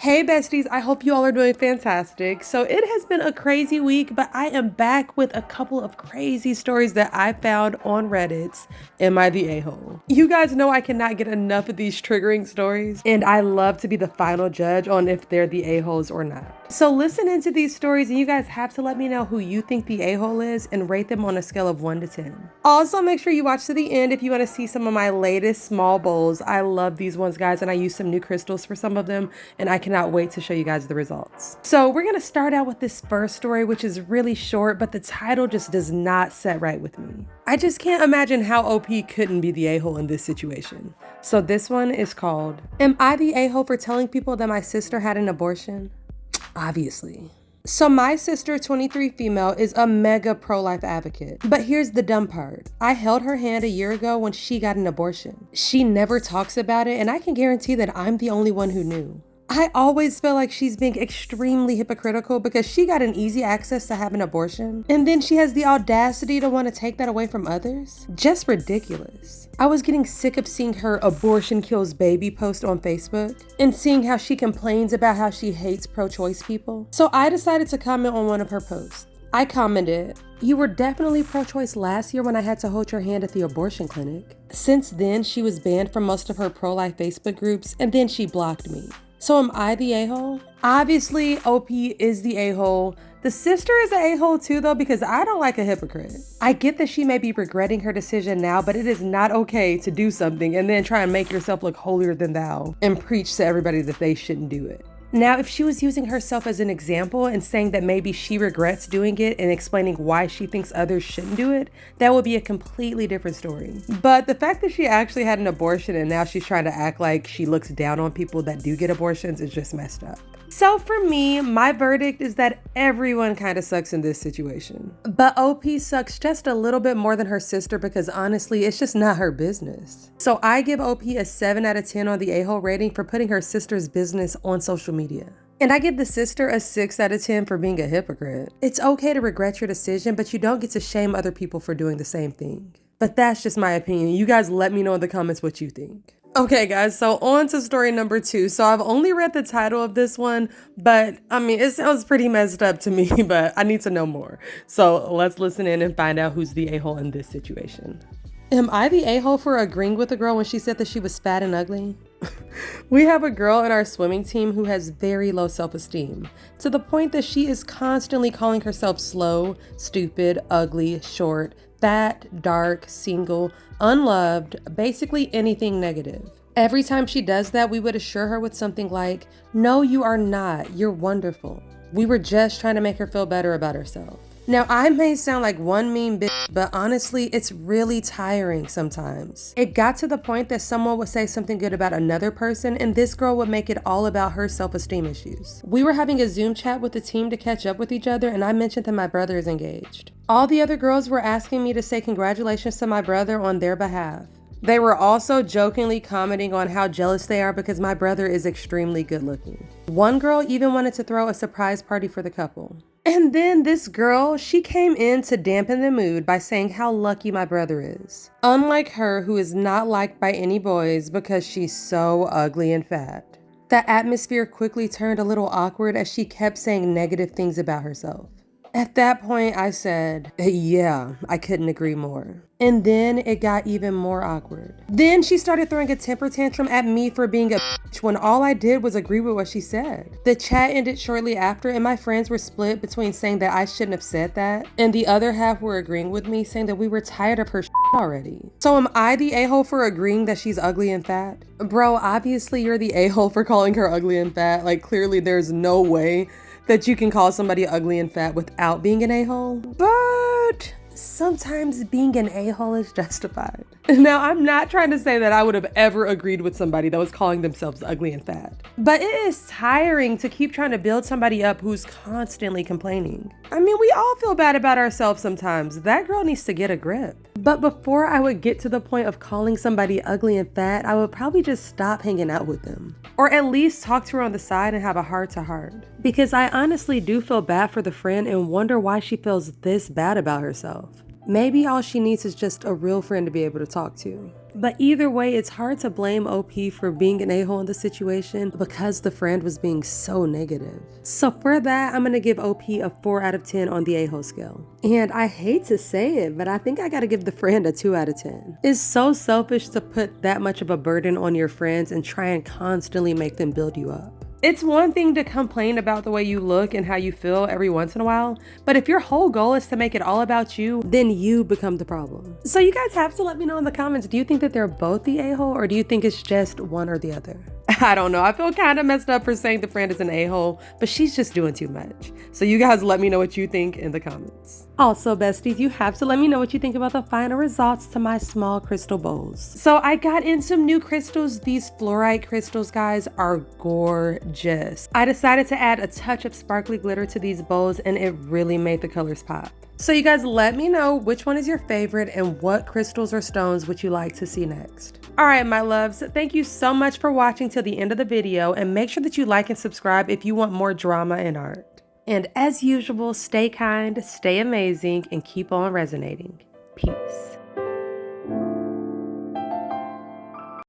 Hey besties, I hope you all are doing fantastic. So it has been a crazy week, but I am back with a couple of crazy stories that I found on Reddit's Am I the A-hole? You guys know I cannot get enough of these triggering stories, and I love to be the final judge on if they're the a-holes or not. So listen into these stories and you guys have to let me know who you think the a-hole is and rate them on a scale of 1 to 10. Also, make sure you watch to the end if you want to see some of my latest small bowls. I love these ones, guys, and I use some new crystals for some of them, and I cannot wait to show you guys the results. So we're gonna start out with this first story, which is really short, but the title just does not set right with me. I just can't imagine how OP couldn't be the a-hole in this situation. So this one is called, Am I the a-hole for telling people that my sister had an abortion? Obviously. So my sister, 23 female, is a mega pro-life advocate. But here's the dumb part. I held her hand a year ago when she got an abortion. She never talks about it, and I can guarantee that I'm the only one who knew. I always feel like she's being extremely hypocritical because she got an easy access to have an abortion, and then she has the audacity to want to take that away from others? Just ridiculous. I was getting sick of seeing her abortion kills baby post on Facebook and seeing how she complains about how she hates pro-choice people. So I decided to comment on one of her posts. I commented, "You were definitely pro-choice last year when I had to hold your hand at the abortion clinic. Since then, she was banned from most of her pro-life Facebook groups, and then she blocked me. So am I the a-hole?" Obviously, OP is the a-hole. The sister is an a-hole too, though, because I don't like a hypocrite. I get that she may be regretting her decision now, but it is not okay to do something and then try and make yourself look holier than thou and preach to everybody that they shouldn't do it. Now, if she was using herself as an example and saying that maybe she regrets doing it and explaining why she thinks others shouldn't do it, that would be a completely different story. But the fact that she actually had an abortion and now she's trying to act like she looks down on people that do get abortions is just messed up. So for me, my verdict is that everyone kind of sucks in this situation. But OP sucks just a little bit more than her sister because honestly, it's just not her business. So I give OP a 7 out of 10 on the a-hole rating for putting her sister's business on social media. And I give the sister a 6 out of 10 for being a hypocrite. It's okay to regret your decision, but you don't get to shame other people for doing the same thing. But that's just my opinion. You guys let me know in the comments what you think. Okay guys, so on to story number 2. So I've only read the title of this one, but I mean, it sounds pretty messed up to me, but I need to know more. So let's listen in and find out who's the a-hole in this situation. Am I the a-hole for agreeing with a girl when she said that she was fat and ugly? We have a girl in our swimming team who has very low self-esteem, to the point that she is constantly calling herself slow, stupid, ugly, short, fat, dark, single, unloved, basically anything negative. Every time she does that, we would assure her with something like, "No, you are not. You're wonderful." We were just trying to make her feel better about herself. Now, I may sound like one mean bitch, but honestly, it's really tiring sometimes. It got to the point that someone would say something good about another person, and this girl would make it all about her self-esteem issues. We were having a Zoom chat with the team to catch up with each other, and I mentioned that my brother is engaged. All the other girls were asking me to say congratulations to my brother on their behalf. They were also jokingly commenting on how jealous they are because my brother is extremely good looking. One girl even wanted to throw a surprise party for the couple. And then this girl, she came in to dampen the mood by saying how lucky my brother is. Unlike her, who is not liked by any boys because she's so ugly and fat. The atmosphere quickly turned a little awkward as she kept saying negative things about herself. At that point, I said, yeah, I couldn't agree more. And then it got even more awkward. Then she started throwing a temper tantrum at me for being a bitch when all I did was agree with what she said. The chat ended shortly after, and my friends were split between saying that I shouldn't have said that, and the other half were agreeing with me, saying that we were tired of her already. So am I the a-hole for agreeing that she's ugly and fat? Bro, obviously you're the a-hole for calling her ugly and fat. Like, clearly there's no way that you can call somebody ugly and fat without being an a-hole. But sometimes being an a-hole is justified. Now, I'm not trying to say that I would have ever agreed with somebody that was calling themselves ugly and fat, but it is tiring to keep trying to build somebody up who's constantly complaining. I mean, we all feel bad about ourselves sometimes. That girl needs to get a grip. But before I would get to the point of calling somebody ugly and fat, I would probably just stop hanging out with them. Or at least talk to her on the side and have a heart-to-heart. Because I honestly do feel bad for the friend and wonder why she feels this bad about herself. Maybe all she needs is just a real friend to be able to talk to. But either way, it's hard to blame OP for being an a-hole in the situation because the friend was being so negative. So for that, I'm gonna give OP a 4 out of 10 on the a-hole scale. And I hate to say it, but I think I gotta give the friend a 2 out of 10. It's so selfish to put that much of a burden on your friends and try and constantly make them build you up. It's one thing to complain about the way you look and how you feel every once in a while, but if your whole goal is to make it all about you, then you become the problem. So you guys have to let me know in the comments, do you think that they're both the a-hole or do you think it's just one or the other? I don't know, I feel kind of messed up for saying the friend is an a-hole, but she's just doing too much. So you guys let me know what you think in the comments. Also, besties, you have to let me know what you think about the final results to my small crystal bowls. So I got in some new crystals. These fluorite crystals, guys, are gorgeous. I decided to add a touch of sparkly glitter to these bowls and it really made the colors pop. So you guys let me know which one is your favorite and what crystals or stones would you like to see next. All right, my loves, thank you so much for watching till the end of the video and make sure that you like and subscribe if you want more drama and art. And as usual, stay kind, stay amazing, and keep on resonating. Peace.